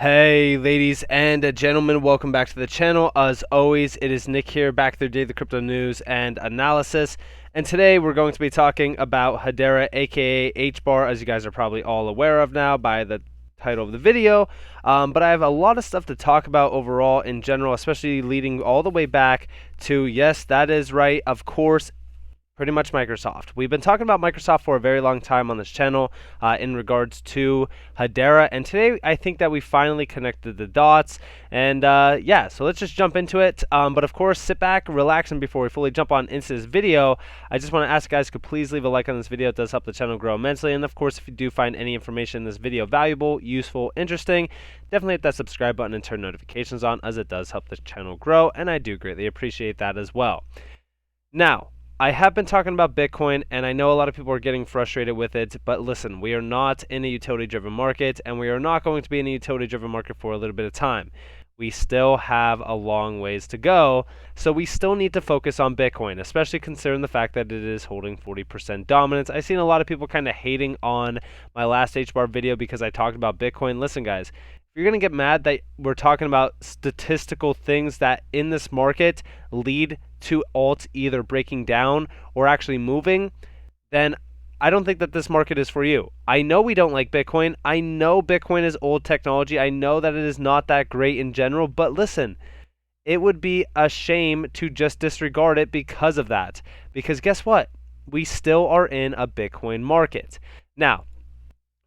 Hey ladies and gentlemen, welcome back to the channel. As always, it is Nick here, back with the crypto news and analysis. And today we're going to be talking about Hedera, aka Hbar, as you guys are probably all aware of now by the title of the video. But I have a lot of stuff to talk about overall in general, especially leading all the way back to, yes, that is right, of course, pretty much Microsoft. We've been talking about Microsoft for a very long time on this channel in regards to Hedera, and today I think that we finally connected the dots. And yeah, so let's just jump into it. But of course, sit back, relax, and before we fully jump on into this video, I just want to ask you guys, could please leave a like on this video. It does help the channel grow immensely. And of course, if you do find any information in this video valuable, useful, interesting, definitely hit that subscribe button and turn notifications on, as it does help the channel grow, and I do greatly appreciate that as well. Now, I have been talking about Bitcoin, and I know a lot of people are getting frustrated with it, but listen, we are not in a utility-driven market, and we are not going to be in a utility-driven market for a little bit of time. We still have a long ways to go, so we still need to focus on Bitcoin, especially considering the fact that it is holding 40% dominance. I've seen a lot of people kind of hating on my last Hbar video because I talked about Bitcoin. Listen, guys, if you're going to get mad that we're talking about statistical things that in this market lead to alts either breaking down or actually moving, then I don't think that this market is for you. I know we don't like Bitcoin. I know Bitcoin is old technology. I know that it is not that great in general, but listen, it would be a shame to just disregard it because of that. Because guess what? We still are in a Bitcoin market. Now,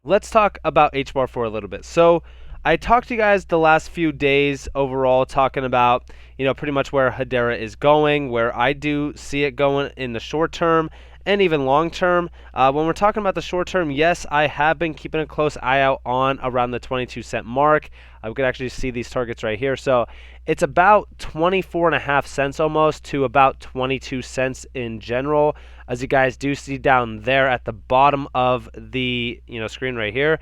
let's talk about Hbar for a little bit. So I talked to you guys the last few days overall talking about, pretty much where Hedera is going, where I do see it going in the short term and even long term. When we're talking about the short term, yes, I have been keeping a close eye out on around the 22-cent mark. We could actually see these targets right here. So it's about 24.5 cents almost to about 22 cents in general, as you guys do see down there at the bottom of the screen right here.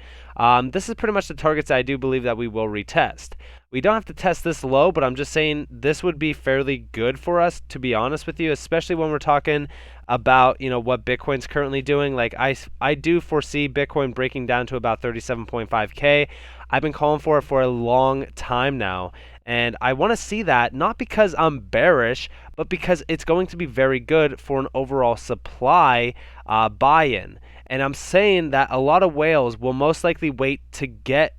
This is pretty much the targets I do believe that we will retest. We don't have to test this low, but I'm just saying this would be fairly good for us, to be honest with you, especially when we're talking about what Bitcoin's currently doing. Like I do foresee Bitcoin breaking down to about 37.5K. I've been calling for it for a long time now, and I want to see that, not because I'm bearish, but because it's going to be very good for an overall supply buy-in. And I'm saying that a lot of whales will most likely wait to get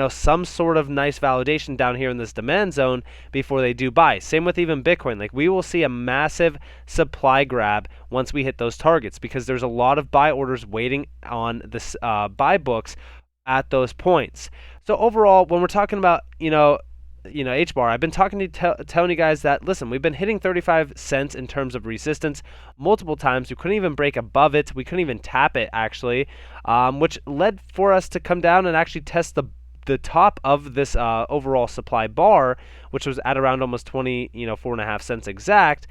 some sort of nice validation down here in this demand zone before they do buy. Same with even Bitcoin. Like, we will see a massive supply grab once we hit those targets, because there's a lot of buy orders waiting on this buy books at those points. So overall, when we're talking about Hbar, I've been telling you guys that, listen, we've been hitting 35 cents in terms of resistance multiple times. We couldn't even break above it. We couldn't even tap it, actually, which led for us to come down and actually test the top of this overall supply bar, which was at around almost 24.5 cents exact.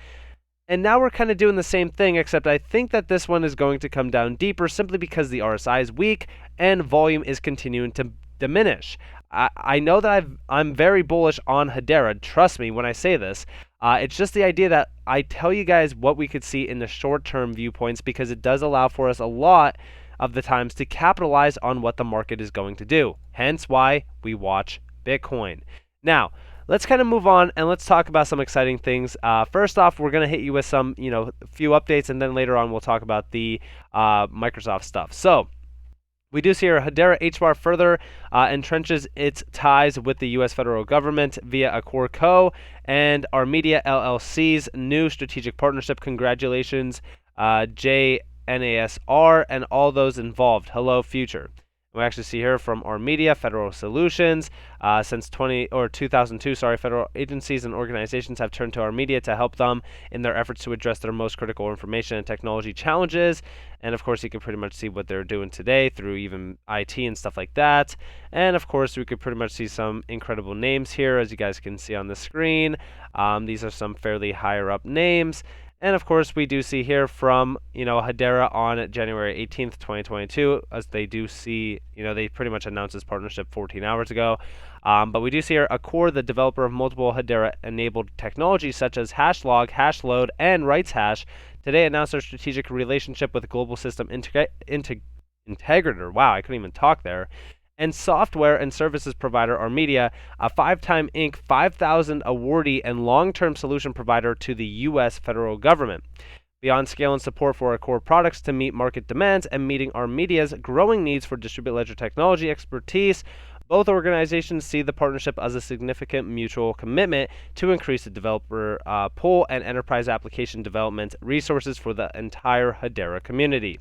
And now we're kind of doing the same thing, except I think that this one is going to come down deeper simply because the RSI is weak and volume is continuing to diminish. I know that I'm very bullish on Hedera. Trust me when I say this. It's just the idea that I tell you guys what we could see in the short-term viewpoints, because it does allow for us a lot of the times to capitalize on what the market is going to do. Hence why we watch Bitcoin. Now, let's kind of move on and let's talk about some exciting things. First off, we're going to hit you with some, few updates, and then later on we'll talk about the Microsoft stuff. So we do see here Hedera Hbar further entrenches its ties with the U.S. federal government via a core co and our Media LLC's new strategic partnership. Congratulations, JNASR and all those involved. Hello, future. We actually see here from our Media Federal Solutions. Since 2002, federal agencies and organizations have turned to our Media to help them in their efforts to address their most critical information and technology challenges. And of course, you can pretty much see what they're doing today through even IT and stuff like that. And of course, we could pretty much see some incredible names here, as you guys can see on the screen. These are some fairly higher up names. And of course, we do see here from, Hedera on January 18th, 2022, as they do see, they pretty much announced this partnership 14 hours ago. But we do see here Accord, the developer of multiple Hedera-enabled technologies such as Hashlog, Hashload, and RightsHash, today announced their strategic relationship with Global System Integrator. Wow, I couldn't even talk there. And software and services provider Armedia, a 5-time Inc. 5,000 awardee and long-term solution provider to the U.S. federal government. Beyond scale and support for our core products to meet market demands and meeting Armedia's growing needs for distributed ledger technology expertise, both organizations see the partnership as a significant mutual commitment to increase the developer pool and enterprise application development resources for the entire Hedera community.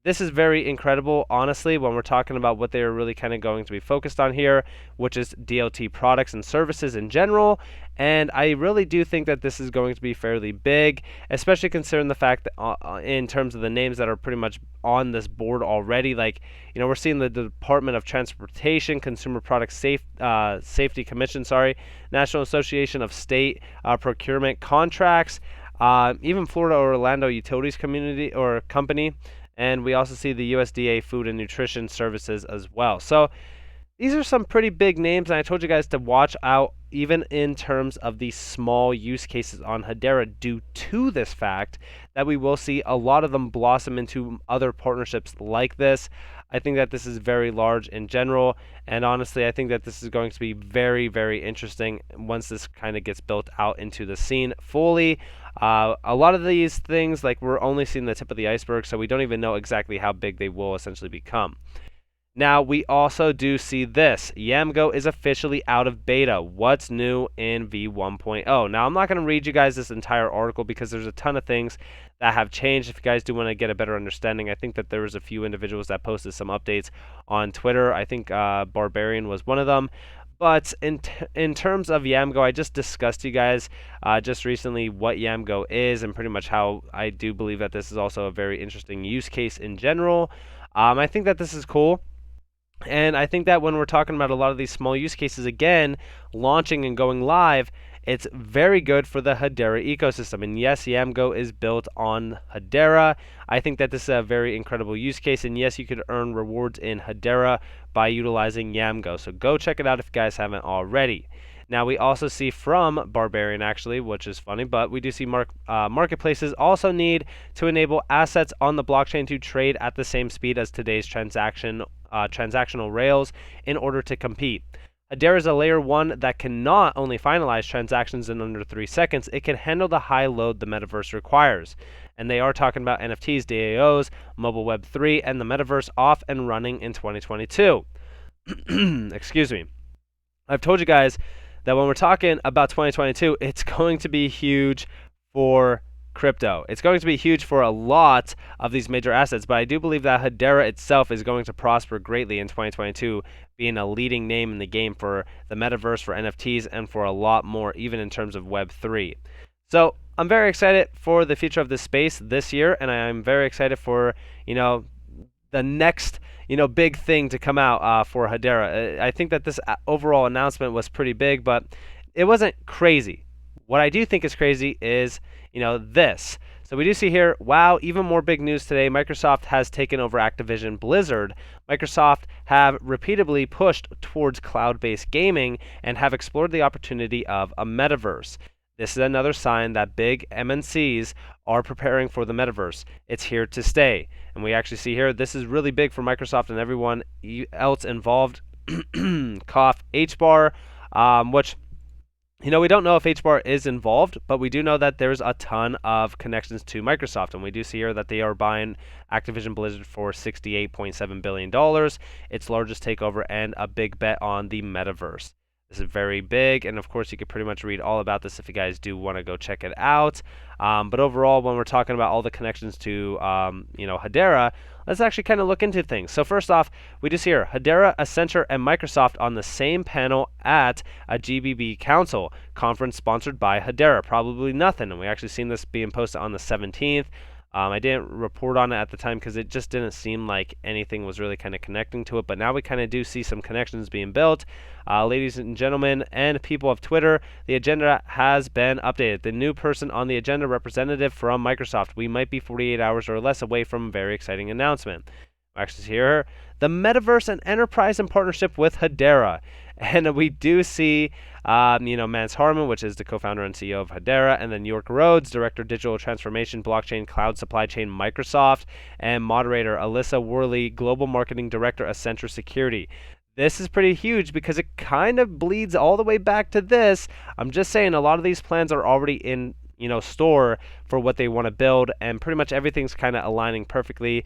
This is very incredible, honestly, when we're talking about what they are really kind of going to be focused on here, which is DLT products and services in general. And I really do think that this is going to be fairly big, especially considering the fact that in terms of the names that are pretty much on this board already, like, we're seeing the Department of Transportation, Consumer Product Safety Commission, National Association of State Procurement Contracts, even Florida Orlando Utilities Community or Company. And we also see the USDA Food and Nutrition Services as well. So these are some pretty big names, and I told you guys to watch out even in terms of the small use cases on Hedera due to this fact that we will see a lot of them blossom into other partnerships like this. I think that this is very large in general, and honestly, I think that this is going to be very, very interesting once this kind of gets built out into the scene fully. A lot of these things, like, we're only seeing the tip of the iceberg, so we don't even know exactly how big they will essentially become. Now, we also do see this. Yamgo is officially out of beta. What's new in V1.0? Now, I'm not going to read you guys this entire article because there's a ton of things that have changed. If you guys do want to get a better understanding, I think that there was a few individuals that posted some updates on Twitter. I think Barbarian was one of them. But in terms of Yamgo, I just discussed to you guys just recently what Yamgo is and pretty much how I do believe that this is also a very interesting use case in general. I think that this is cool. And I think that when we're talking about a lot of these small use cases, again, launching and going live, it's very good for the Hedera ecosystem. And yes, Yamgo is built on Hedera. I think that this is a very incredible use case. And yes, you could earn rewards in Hedera by utilizing Yamgo. So go check it out if you guys haven't already. Now, we also see from Barbarian, actually, which is funny, but we do see marketplaces also need to enable assets on the blockchain to trade at the same speed as today's transactional rails in order to compete. Hedera is a layer 1 that can not only finalize transactions in under 3 seconds, it can handle the high load the metaverse requires. And they are talking about NFTs, DAOs, mobile web 3, and the metaverse off and running in 2022. Excuse me. I've told you guys that when we're talking about 2022, it's going to be huge for crypto. It's going to be huge for a lot of these major assets, but I do believe that Hedera itself is going to prosper greatly in 2022, being a leading name in the game for the metaverse, for NFTs, and for a lot more, even in terms of Web 3. So I'm very excited for the future of this space this year, and I'm very excited for, the next, big thing to come out for Hedera. I think that this overall announcement was pretty big, but it wasn't crazy. What I do think is crazy is, this. So we do see here, wow, even more big news today. Microsoft has taken over Activision Blizzard. Microsoft have repeatedly pushed towards cloud-based gaming and have explored the opportunity of a metaverse. This is another sign that big MNCs are preparing for the metaverse. It's here to stay. And we actually see here, this is really big for Microsoft and everyone else involved. Cough, Hbar, which, we don't know if Hbar is involved, but we do know that there's a ton of connections to Microsoft. And we do see here that they are buying Activision Blizzard for $68.7 billion, its largest takeover and a big bet on the metaverse. This is very big, and of course you can pretty much read all about this if you guys do want to go check it out. But overall, when we're talking about all the connections to, Hedera, let's actually kind of look into things. So first off, we just hear Hedera, Accenture, and Microsoft on the same panel at a GBB Council conference sponsored by Hedera. Probably nothing, and we actually seen this being posted on the 17th. I didn't report on it at the time because it just didn't seem like anything was really kind of connecting to it, but now we kind of do see some connections being built. Ladies and gentlemen and people of Twitter, the agenda has been updated. The new person on the agenda, representative from Microsoft. We might be 48 hours or less away from a very exciting announcement. Actually, here, the Metaverse and Enterprise in partnership with Hedera. And we do see, Mance Harmon, which is the co-founder and CEO of Hedera, and then York Rhodes, Director of Digital Transformation, Blockchain, Cloud Supply Chain, Microsoft, and moderator Alyssa Worley, Global Marketing Director, Accenture Security. This is pretty huge because it kind of bleeds all the way back to this. I'm just saying a lot of these plans are already in store for what they want to build, and pretty much everything's kind of aligning perfectly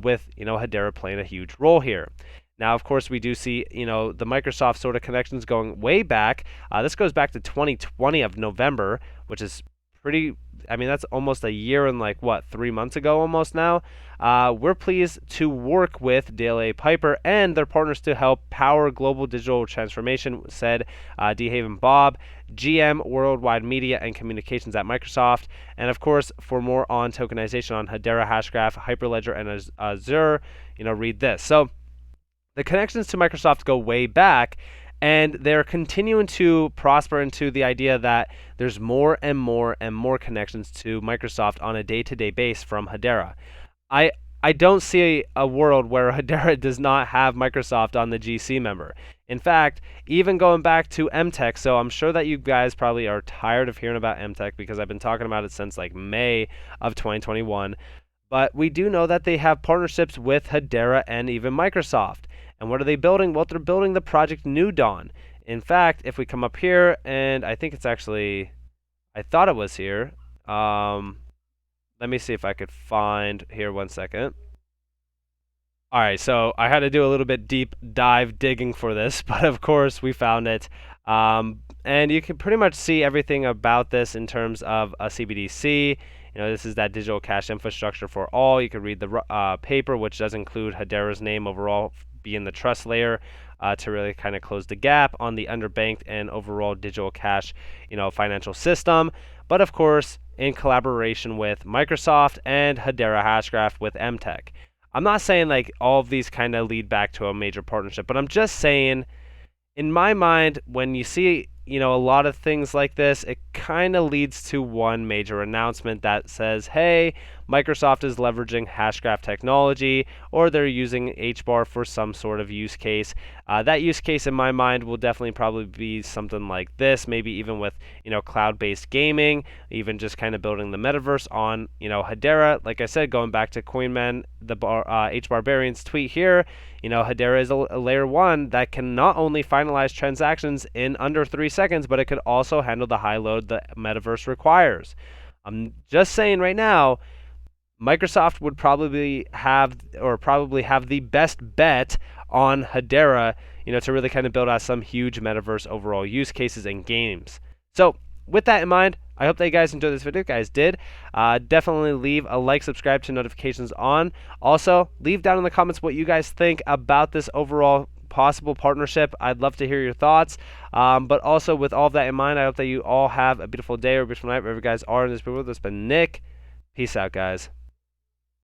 with Hedera playing a huge role here. Now, of course, we do see the Microsoft sort of connections going way back. This goes back to 2020 of November, which is pretty. I mean, that's almost a year and like what, 3 months ago almost now. We're pleased to work with DLA Piper and their partners to help power global digital transformation, said DeHaven Bob, GM Worldwide Media and Communications at Microsoft. And of course, for more on tokenization on Hedera, Hashgraph, Hyperledger, and Azure, read this. So the connections to Microsoft go way back, and they're continuing to prosper into the idea that there's more and more and more connections to Microsoft on a day-to-day base from Hedera. I don't see a world where Hedera does not have Microsoft on the GC member. In fact, even going back to MTech, so I'm sure that you guys probably are tired of hearing about MTech because I've been talking about it since like May of 2021. But we do know that they have partnerships with Hedera and even Microsoft. And what are they building? Well, they're building the project New Dawn. In fact, if we come up here, and I think it's actually, I thought it was here. Let me see if I could find here 1 second. All right, so I had to do a little bit deep dive digging for this, but of course we found it. And you can pretty much see everything about this in terms of a CBDC. This is that digital cash infrastructure for all. You can read the paper, which does include Hedera's name overall being the trust layer to really kind of close the gap on the underbanked and overall digital cash, financial system. But of course, in collaboration with Microsoft and Hedera Hashgraph with MTech. I'm not saying like all of these kind of lead back to a major partnership, but I'm just saying, in my mind, when you see a lot of things like this, it kind of leads to one major announcement that says, hey, Microsoft is leveraging Hashgraph technology, or they're using Hbar for some sort of use case. That use case, in my mind, will definitely probably be something like this, maybe even with cloud-based gaming, even just kind of building the metaverse on Hedera. Like I said, going back to Coinman, the Hbarbarian's tweet here, Hedera is a layer 1 that can not only finalize transactions in under 3 seconds, but it could also handle the high load the metaverse requires. I'm just saying right now, Microsoft would probably have the best bet on Hedera, to really kind of build out some huge metaverse overall use cases and games. So with that in mind, I hope that you guys enjoyed this video. If you guys did, definitely leave a like, subscribe to notifications on. Also, leave down in the comments what you guys think about this overall possible partnership. I'd love to hear your thoughts. But also, with all of that in mind, I hope that you all have a beautiful day or a beautiful night wherever you guys are in this video. This has been Nick. Peace out, guys.